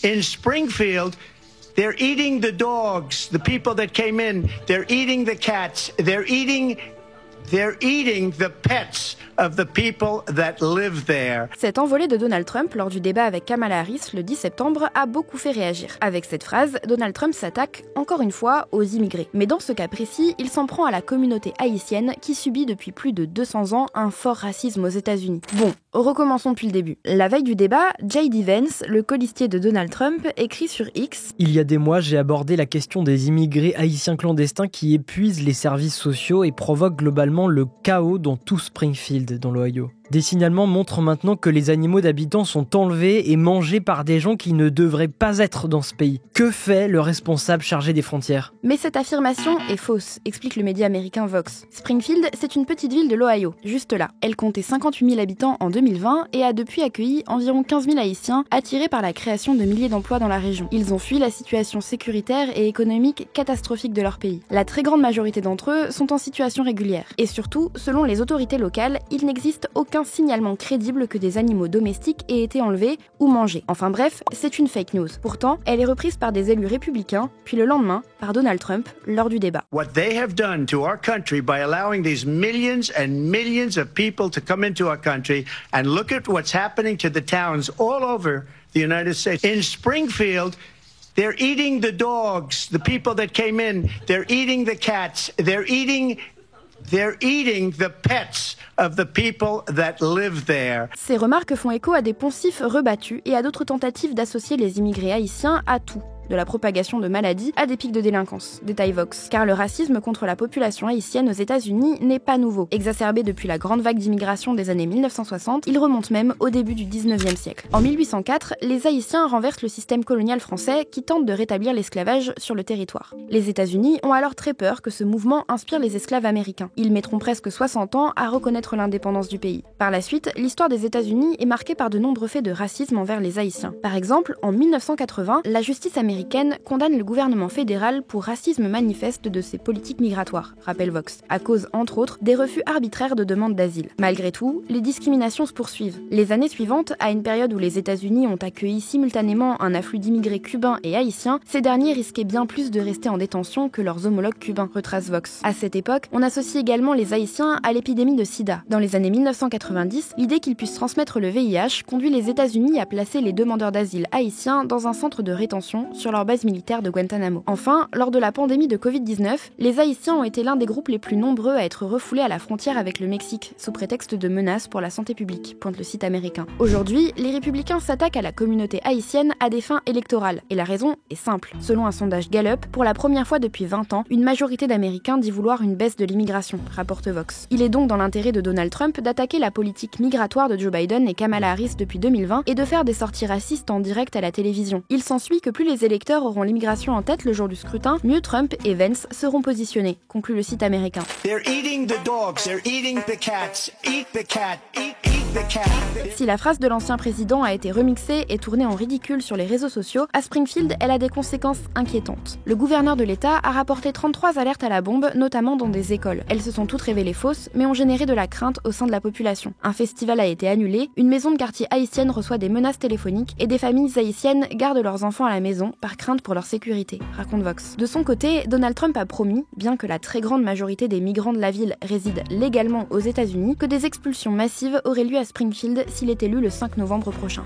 In Springfield, they're eating the dogs, the people that came in. They're eating the cats. They're eating the pets of the people that live there. Cette envolée de Donald Trump lors du débat avec Kamala Harris le 10 septembre a beaucoup fait réagir. Avec cette phrase, Donald Trump s'attaque, encore une fois, aux immigrés. Mais dans ce cas précis, il s'en prend à la communauté haïtienne qui subit depuis plus de 200 ans un fort racisme aux États-Unis. Bon, recommençons depuis le début. La veille du débat, J.D. Vance, le colistier de Donald Trump, écrit sur X « Il y a des mois, j'ai abordé la question des immigrés haïtiens clandestins qui épuisent les services sociaux et provoquent globalement le chaos dans tout Springfield, dans l'Ohio. Des signalements montrent maintenant que les animaux d'habitants sont enlevés et mangés par des gens qui ne devraient pas être dans ce pays. Que fait le responsable chargé des frontières ? Mais cette affirmation est fausse, explique le média américain Vox. Springfield, c'est une petite ville de l'Ohio, juste là. Elle comptait 58 000 habitants en 2020 et a depuis accueilli environ 15 000 Haïtiens attirés par la création de milliers d'emplois dans la région. Ils ont fui la situation sécuritaire et économique catastrophique de leur pays. La très grande majorité d'entre eux sont en situation régulière. Et surtout, selon les autorités locales, il n'existe aucun signalement crédible que des animaux domestiques aient été enlevés ou mangés. Enfin bref, c'est une fake news. Pourtant, elle est reprise par des élus républicains, puis le lendemain, par Donald Trump, lors du débat. What they have done to our country by allowing these millions and millions of people to come into our country, and look at what's happening to the towns all over the United States. In Springfield, they're eating the dogs, the people that came in. They're eating the cats. They're eating the pets of the people that live there. Ces remarques font écho à des poncifs rebattus et à d'autres tentatives d'associer les immigrés haïtiens à tout, de la propagation de maladies à des pics de délinquance, détaille Vox. Car le racisme contre la population haïtienne aux États-Unis n'est pas nouveau. Exacerbé depuis la grande vague d'immigration des années 1960, il remonte même au début du 19e siècle. En 1804, les Haïtiens renversent le système colonial français qui tente de rétablir l'esclavage sur le territoire. Les États-Unis ont alors très peur que ce mouvement inspire les esclaves américains. Ils mettront presque 60 ans à reconnaître l'indépendance du pays. Par la suite, l'histoire des États-Unis est marquée par de nombreux faits de racisme envers les Haïtiens. Par exemple, en 1980, la justice américaine condamne le gouvernement fédéral pour racisme manifeste de ses politiques migratoires, rappelle Vox, à cause, entre autres, des refus arbitraires de demandes d'asile. Malgré tout, les discriminations se poursuivent. Les années suivantes, à une période où les États-Unis ont accueilli simultanément un afflux d'immigrés cubains et haïtiens, ces derniers risquaient bien plus de rester en détention que leurs homologues cubains, retrace Vox. À cette époque, on associe également les Haïtiens à l'épidémie de sida. Dans les années 1990, l'idée qu'ils puissent transmettre le VIH conduit les États-Unis à placer les demandeurs d'asile haïtiens dans un centre de rétention sur leur base militaire de Guantanamo. Enfin, lors de la pandémie de Covid-19, les Haïtiens ont été l'un des groupes les plus nombreux à être refoulés à la frontière avec le Mexique, sous prétexte de menaces pour la santé publique, pointe le site américain. Aujourd'hui, les républicains s'attaquent à la communauté haïtienne à des fins électorales. Et la raison est simple. Selon un sondage Gallup, pour la première fois depuis 20 ans, une majorité d'Américains dit vouloir une baisse de l'immigration, rapporte Vox. Il est donc dans l'intérêt de Donald Trump d'attaquer la politique migratoire de Joe Biden et Kamala Harris depuis 2020 et de faire des sorties racistes en direct à la télévision. Il s'ensuit que plus les électeurs auront l'immigration en tête le jour du scrutin, mieux Trump et Vance seront positionnés, conclut le site américain. Si la phrase de l'ancien président a été remixée et tournée en ridicule sur les réseaux sociaux, à Springfield, elle a des conséquences inquiétantes. Le gouverneur de l'État a rapporté 33 alertes à la bombe, notamment dans des écoles. Elles se sont toutes révélées fausses, mais ont généré de la crainte au sein de la population. Un festival a été annulé, une maison de quartier haïtienne reçoit des menaces téléphoniques et des familles haïtiennes gardent leurs enfants à la maison par crainte pour leur sécurité, raconte Vox. De son côté, Donald Trump a promis, bien que la très grande majorité des migrants de la ville résident légalement aux États-Unis, que des expulsions massives auraient lieu à Springfield s'il est élu le 5 novembre prochain.